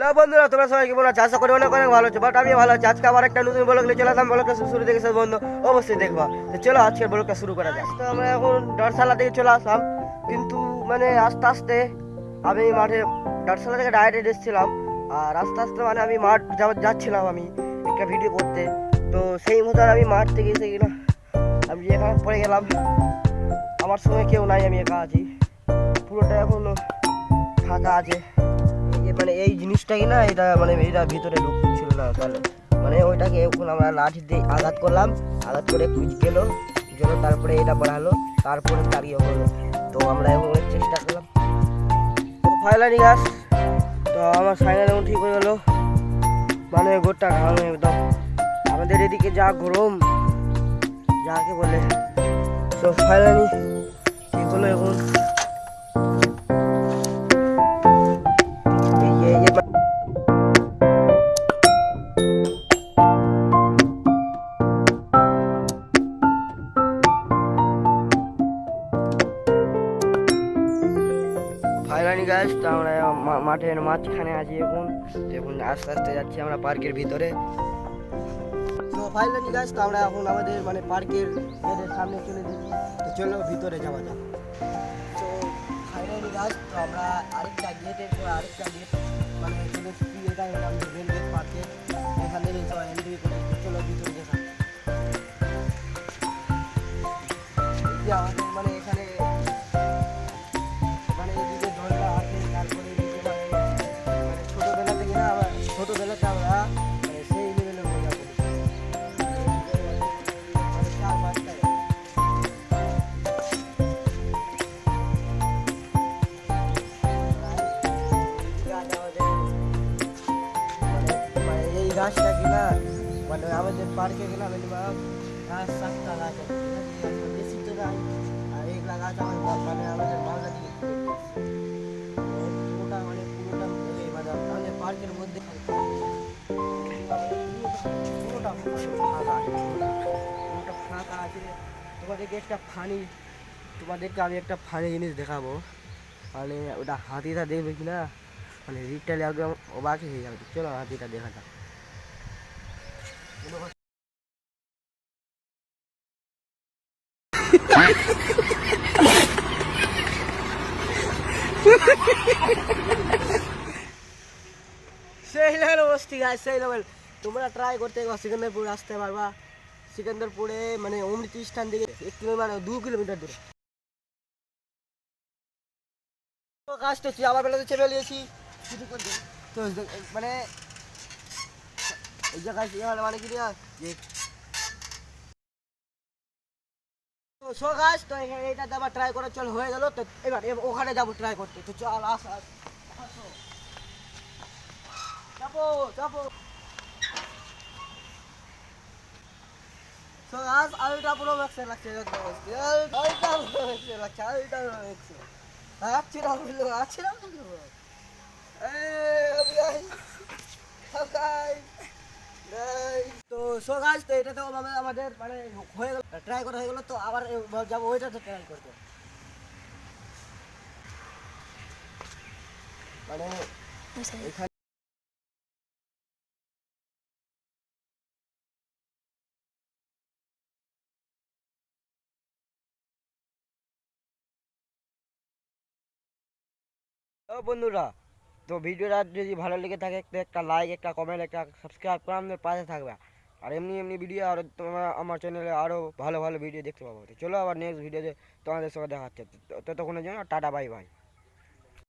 Hello বন্ধুরা, তোমরা সবাই কেমন আছো? আশা করি অনেক অনেক ভালো আছো। বাট আমি ভালো আছি। আজকে আবার একটা নতুন ব্লগ নিয়ে চলে আসলাম। ব্লগটা শুরু থেকে শেষ বন্ধু অবশ্যই দেখবা। তো চলো আজকের ব্লগটা শুরু করা যাক। তো আমরা এখন ডারসালা থেকে চলে আসলাম, কিন্তু মানে আস্তে আস্তে আমি মাঠে ডারসালা থেকে ডাইরেক্ট এসেছিলাম। আর আস্তে আস্তে মানে আমি মাঠ যাচ্ছিলাম আমি একটা ভিডিও করতে। তো সেই মতো আমি মাঠ থেকে এসে গেলাম, আমি এখানে পড়ে গেলাম। আমার সঙ্গে কেউ নাই, আমি একা আছি। পুরোটা এখন ফাঁকা আছে। মানে এই জিনিসটাই না, এটা মানে এটা ভিতরে ঢুকছিল না, তাহলে মানে ওইটাকে এখন আমরা লাঠি দিয়ে আঘাত করলাম, আঘাত করে গেল, তারপরে এটা পড়ালো, তারপরে দাঁড়িয়ে হলো। তো আমরা এখন অনেক চেষ্টা করলাম, তো ফাইনালি গাছ, তো আমার ফাইনাল এখন ঠিক হয়ে গেলো। মানে গোটা ঘাম একদম, আমাদের এদিকে যা গরম যাকে বলে। তো ফাইনালি ঠিক হলো এখন। ফাইনালি গাইস, তো আমরা মাঠের মাঝখানে আছি এখন। এখন আস্তে আস্তে যাচ্ছি আমরা পার্কের ভিতরে। তো ফাইনালি গাইস, তো আমরা এখন আমাদের মানে পার্কের গেটের সামনে চলে এসেছি। তো চলো ভিতরে যাওয়া যাক। তো ফাইনালি গাইস, তো আমরা আরেকটা গেটের পর আরেকটা গেট মানে চলে এসেছি। এটা হলো আমাদের মেন গেট পার্কে, এখান থেকে সবাই এন্ট্রি করে। চলো ভিতরে দেখা। আমাদের মানে এখানে মানে এদিকে দরজা আছে, তারপরে এদিকে মানে ছোটোবেলা থেকে না, আমরা ছোটোবেলাতে আমরা মানে সেই লেভেলের মজা করি। মানে 4-5টায় মানে এই গাছটা কিনা মানে আমাদের পার্কে কিনা মিনিমাম 5-7টা গাছ আছে, বেশি তো নাই। আর এইগুলা গাছ মানে আমাদের মালদা দিকে পুরোটা মানে পুরোটা মানে আমাদের পার্কের মধ্যে পুরোটা ফাঁকা আছে, পুরোটা ফাঁকা আছে। তোমাদেরকে আমি একটা ফানি জিনিস দেখাবো। মানে ওটা হাতিটা দেখবে কি না, মানে রিটালি একদম অবাক হয়ে যাবে। চলো হাতিটা দেখা যাক। সেই লেভেল অবস্থি গাছ, সেই লেভেল। তোমরা ট্রাই করতে সিকান্দারপুর আসতে পারবা। সিকান্দারপুরে মানে অমৃতি স্থান থেকে 1 কিলোমিটার মানে 2 কিলোমিটার দূরে। তো গাছটা আমার বেলাতে চেপে নিয়েছি শুধু করতে। তো মানে এই জায়গায় মানে কি যে সো গাছ, তো এইটাতে আবার ট্রাই করে চল হয়ে গেল। তো এবার ওখানে যাবো ট্রাই করতে। তো চল আসো। চাপো চাপো। So guys, আলটা পুরো ম্যাক্সে লাগছে, আলটা পুরো ম্যাক্সে লাগছে, আলটা পুরো ম্যাক্সে। আচ্ছা তো সো গাইস, তো এটা তো আমাদের মানে হয়ে গেল, ট্রাই করা হয়ে গেল। তো আবার যাবো ওইটাতে ট্রাই করতে। মানে এখানে বন্ধুরা, তো ভিডিওটা যদি ভালো লেগে থাকে তো একটা লাইক, একটা কমেন্ট, একটা সাবস্ক্রাইব করে আমাদের পাশে থাকবে। আর এমনি এমনি ভিডিও আরও তোমরা আমার চ্যানেলে আরও ভালো ভালো ভিডিও দেখতে পাবো। তো চলো আবার নেক্সট ভিডিওতে তোমাদের সঙ্গে দেখা হচ্ছে। ততক্ষণের জন্য টাটা, বাই বাই।